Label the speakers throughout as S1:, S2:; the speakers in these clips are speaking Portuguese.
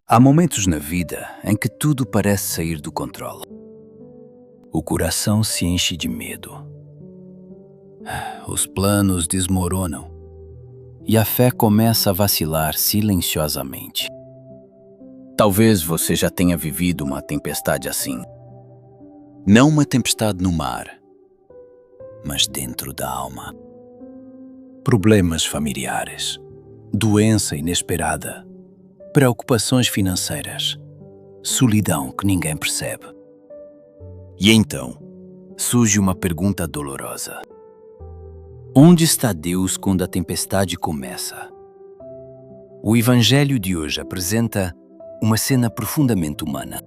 S1: Há momentos na vida em que tudo parece sair do controle. O coração se enche de medo. Os planos desmoronam e a fé começa a vacilar silenciosamente. Talvez você já tenha vivido uma tempestade assim. Não uma tempestade no mar, mas dentro da alma. Problemas familiares, doença inesperada, preocupações financeiras, solidão que ninguém percebe. E então, surge uma pergunta dolorosa. Onde está Deus quando a tempestade começa? O Evangelho de hoje apresenta uma cena profundamente humana.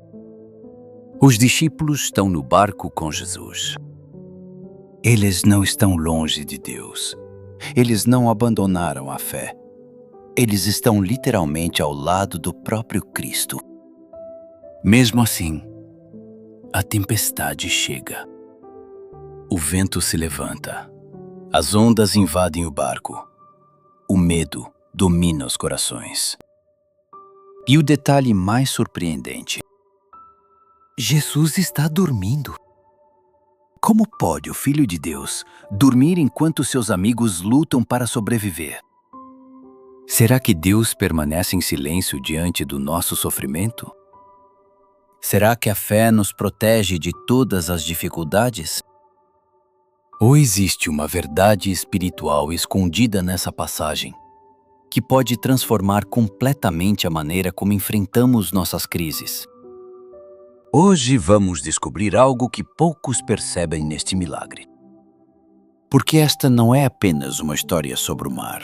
S1: Os discípulos estão no barco com Jesus. Eles não estão longe de Deus. Eles não abandonaram a fé. Eles estão literalmente ao lado do próprio Cristo. Mesmo assim, a tempestade chega. O vento se levanta. As ondas invadem o barco. O medo domina os corações. E o detalhe mais surpreendente: Jesus está dormindo. Como pode o Filho de Deus dormir enquanto seus amigos lutam para sobreviver? Será que Deus permanece em silêncio diante do nosso sofrimento? Será que a fé nos protege de todas as dificuldades? Ou existe uma verdade espiritual escondida nessa passagem, que pode transformar completamente a maneira como enfrentamos nossas crises? Hoje vamos descobrir algo que poucos percebem neste milagre. Porque esta não é apenas uma história sobre o mar.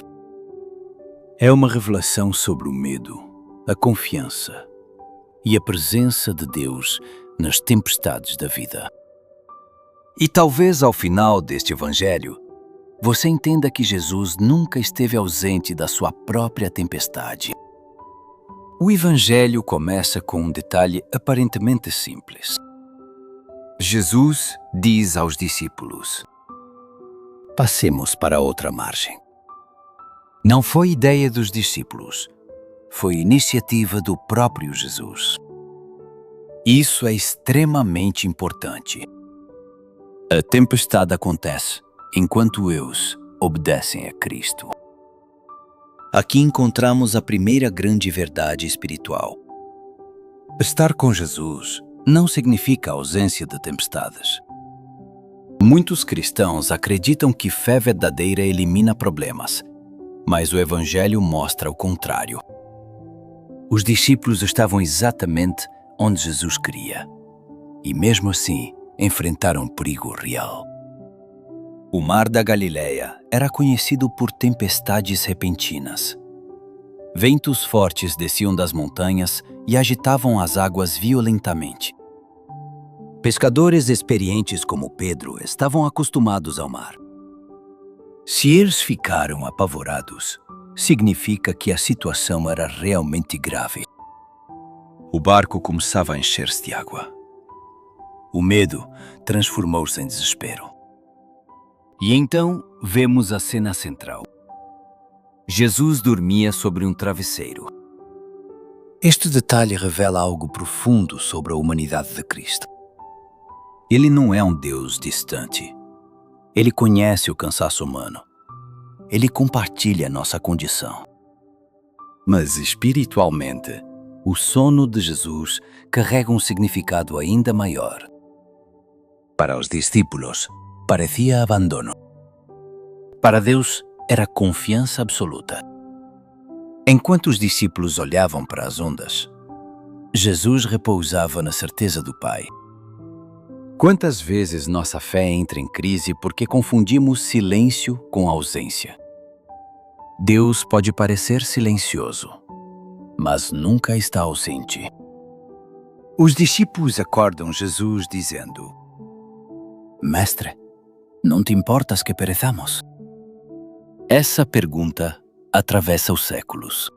S1: É uma revelação sobre o medo, a confiança e a presença de Deus nas tempestades da vida. E talvez ao final deste evangelho, você entenda que Jesus nunca esteve ausente da sua própria tempestade. O evangelho começa com um detalhe aparentemente simples. Jesus diz aos discípulos: passemos para outra margem. Não foi ideia dos discípulos, foi iniciativa do próprio Jesus. Isso é extremamente importante. A tempestade acontece enquanto eles obedecem a Cristo. Aqui encontramos a primeira grande verdade espiritual. Estar com Jesus não significa ausência de tempestades. Muitos cristãos acreditam que fé verdadeira elimina problemas, mas o Evangelho mostra o contrário. Os discípulos estavam exatamente onde Jesus queria, e mesmo assim enfrentaram perigo real. O Mar da Galileia era conhecido por tempestades repentinas. Ventos fortes desciam das montanhas e agitavam as águas violentamente. Pescadores experientes como Pedro estavam acostumados ao mar. Se eles ficaram apavorados, significa que a situação era realmente grave. O barco começava a encher-se de água. O medo transformou-se em desespero. E então vemos a cena central. Jesus dormia sobre um travesseiro. Este detalhe revela algo profundo sobre a humanidade de Cristo. Ele não é um Deus distante. Ele conhece o cansaço humano. Ele compartilha nossa condição. Mas espiritualmente, o sono de Jesus carrega um significado ainda maior. Para os discípulos, parecia abandono. Para Deus, era confiança absoluta. Enquanto os discípulos olhavam para as ondas, Jesus repousava na certeza do Pai. Quantas vezes nossa fé entra em crise porque confundimos silêncio com ausência? Deus pode parecer silencioso, mas nunca está ausente. Os discípulos acordam Jesus dizendo: Mestre, não te importas que pereçamos? Essa pergunta atravessa os séculos.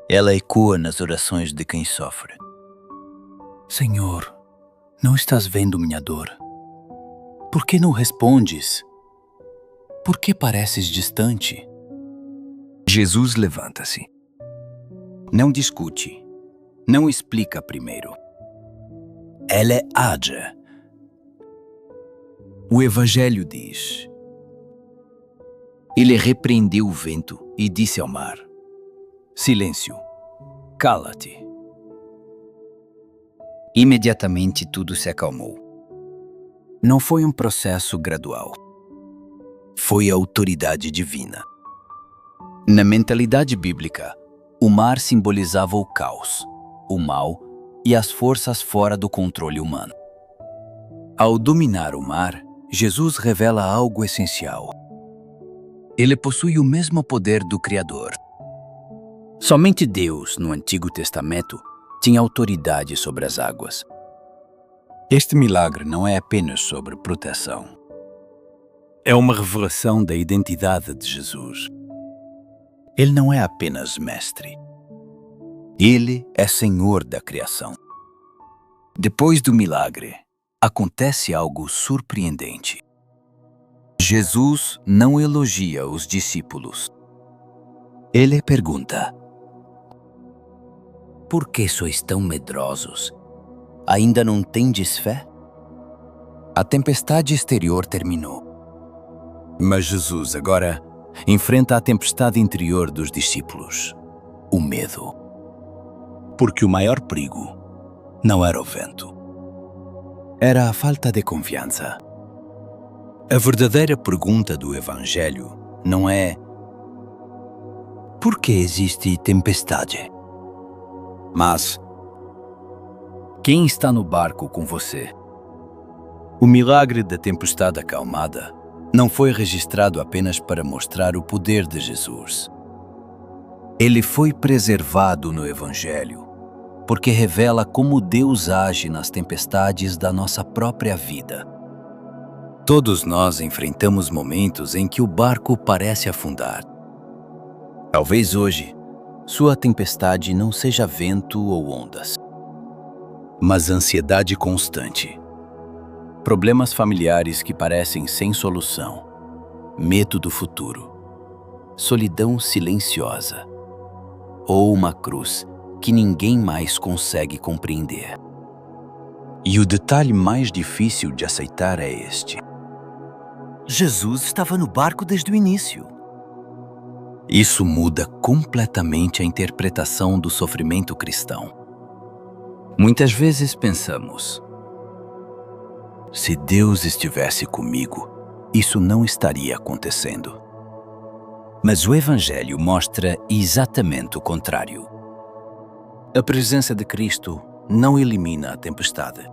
S1: Ela ecoa nas orações de quem sofre. Senhor, não estás vendo minha dor? Por que não respondes? Por que pareces distante? Jesus levanta-se. Não discute, não explica primeiro. Ela age. O Evangelho diz: ele repreendeu o vento e disse ao mar: silêncio, cala-te. Imediatamente tudo se acalmou. Não foi um processo gradual. Foi a autoridade divina. Na mentalidade bíblica, o mar simbolizava o caos, o mal e as forças fora do controle humano. Ao dominar o mar, Jesus revela algo essencial. Ele possui o mesmo poder do Criador. Somente Deus, no Antigo Testamento, tinha autoridade sobre as águas. Este milagre não é apenas sobre proteção. É uma revelação da identidade de Jesus. Ele não é apenas mestre. Ele é Senhor da criação. Depois do milagre, acontece algo surpreendente. Jesus não elogia os discípulos. Ele pergunta: por que sois tão medrosos? Ainda não tendes fé? A tempestade exterior terminou. Mas Jesus agora enfrenta a tempestade interior dos discípulos, o medo. Porque o maior perigo não era o vento. Era a falta de confiança. A verdadeira pergunta do Evangelho não é: por que existe tempestade? Mas: quem está no barco com você? O milagre da tempestade acalmada não foi registrado apenas para mostrar o poder de Jesus. Ele foi preservado no Evangelho porque revela como Deus age nas tempestades da nossa própria vida. Todos nós enfrentamos momentos em que o barco parece afundar. Talvez hoje, sua tempestade não seja vento ou ondas, mas ansiedade constante. Problemas familiares que parecem sem solução, medo do futuro, solidão silenciosa, ou uma cruz que ninguém mais consegue compreender. E o detalhe mais difícil de aceitar é este: Jesus estava no barco desde o início. Isso muda completamente a interpretação do sofrimento cristão. Muitas vezes pensamos: se Deus estivesse comigo, isso não estaria acontecendo. Mas o Evangelho mostra exatamente o contrário. A presença de Cristo não elimina a tempestade.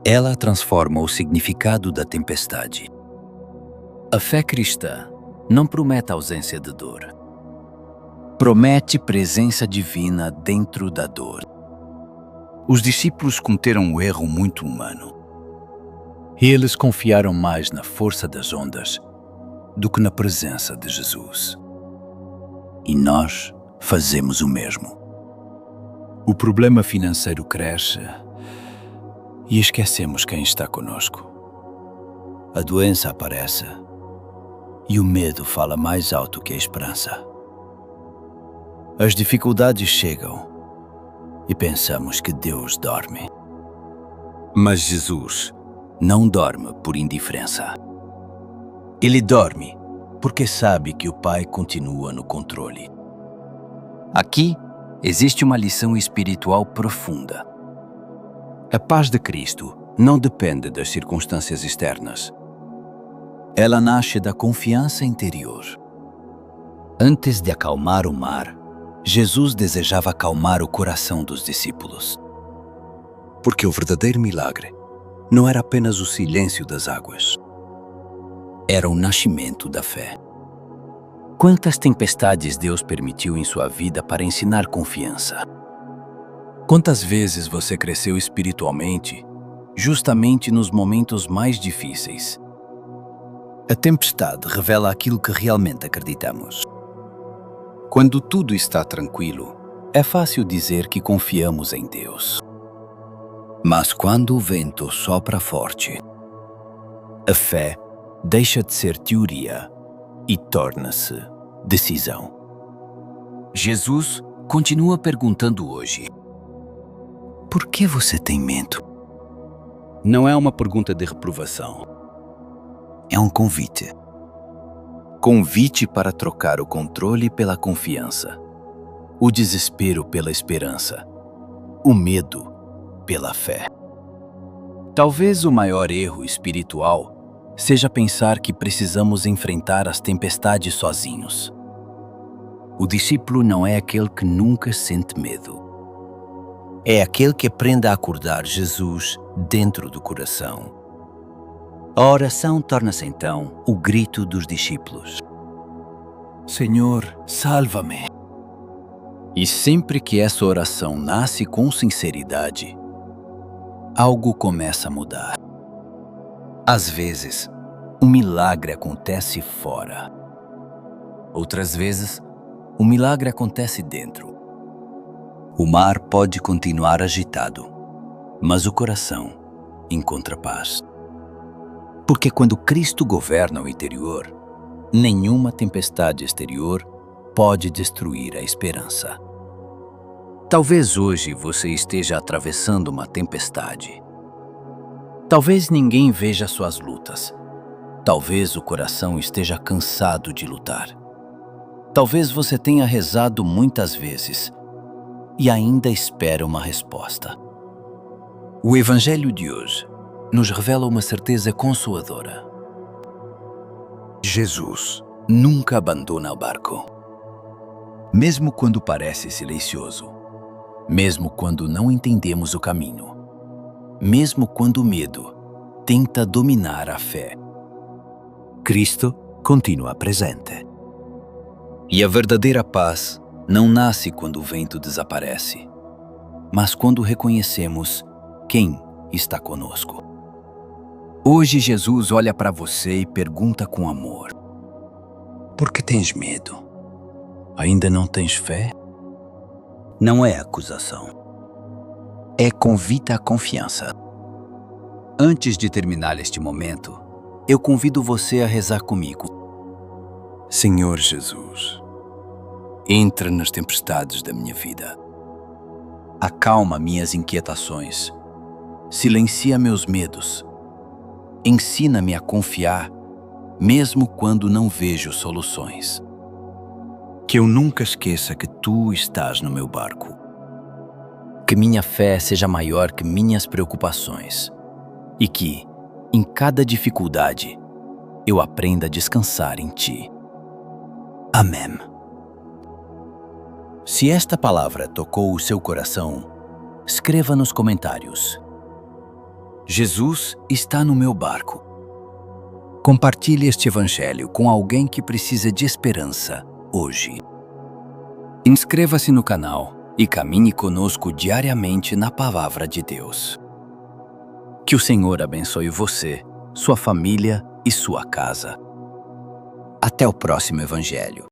S1: Ela transforma o significado da tempestade. A fé cristã não promete ausência de dor. Promete presença divina dentro da dor. Os discípulos cometeram um erro muito humano. Eles confiaram mais na força das ondas do que na presença de Jesus. E nós fazemos o mesmo. O problema financeiro cresce e esquecemos quem está conosco. A doença aparece e o medo fala mais alto que a esperança. As dificuldades chegam e pensamos que Deus dorme. Mas Jesus não dorme por indiferença. Ele dorme porque sabe que o Pai continua no controle. Aqui existe uma lição espiritual profunda. A paz de Cristo não depende das circunstâncias externas. Ela nasce da confiança interior. Antes de acalmar o mar, Jesus desejava acalmar o coração dos discípulos. Porque o verdadeiro milagre não era apenas o silêncio das águas. Era o nascimento da fé. Quantas tempestades Deus permitiu em sua vida para ensinar confiança? Quantas vezes você cresceu espiritualmente, justamente nos momentos mais difíceis? A tempestade revela aquilo que realmente acreditamos. Quando tudo está tranquilo, é fácil dizer que confiamos em Deus. Mas quando o vento sopra forte, a fé deixa de ser teoria e torna-se decisão. Jesus continua perguntando hoje: Por que você tem medo? Não é uma pergunta de reprovação. É um convite. Convite para trocar o controle pela confiança, o desespero pela esperança, o medo pela fé. Talvez o maior erro espiritual seja pensar que precisamos enfrentar as tempestades sozinhos. O discípulo não é aquele que nunca sente medo. É aquele que aprende a acordar Jesus dentro do coração. A oração torna-se então o grito dos discípulos. Senhor, salva-me. E sempre que essa oração nasce com sinceridade, algo começa a mudar. Às vezes, um milagre acontece fora. Outras vezes, o milagre acontece dentro. O mar pode continuar agitado, mas o coração encontra paz. Porque quando Cristo governa o interior, nenhuma tempestade exterior pode destruir a esperança. Talvez hoje você esteja atravessando uma tempestade. Talvez ninguém veja suas lutas. Talvez o coração esteja cansado de lutar. Talvez você tenha rezado muitas vezes e ainda espera uma resposta. O Evangelho de hoje nos revela uma certeza consoladora. Jesus nunca abandona o barco. Mesmo quando parece silencioso, mesmo quando não entendemos o caminho, mesmo quando o medo tenta dominar a fé, Cristo continua presente. E a verdadeira paz não nasce quando o vento desaparece, mas quando reconhecemos quem está conosco. Hoje Jesus olha para você e pergunta com amor: por que tens medo? Ainda não tens fé? Não é acusação. É convite à confiança. Antes de terminar este momento, eu convido você a rezar comigo. Senhor Jesus, entra nas tempestades da minha vida. Acalma minhas inquietações. Silencia meus medos. Ensina-me a confiar, mesmo quando não vejo soluções. Que eu nunca esqueça que Tu estás no meu barco. Que minha fé seja maior que minhas preocupações. E que, em cada dificuldade, eu aprenda a descansar em Ti. Amém. Se esta palavra tocou o seu coração, escreva nos comentários: Jesus está no meu barco. Compartilhe este evangelho com alguém que precisa de esperança hoje. Inscreva-se no canal e caminhe conosco diariamente na Palavra de Deus. Que o Senhor abençoe você, sua família e sua casa. Até o próximo evangelho.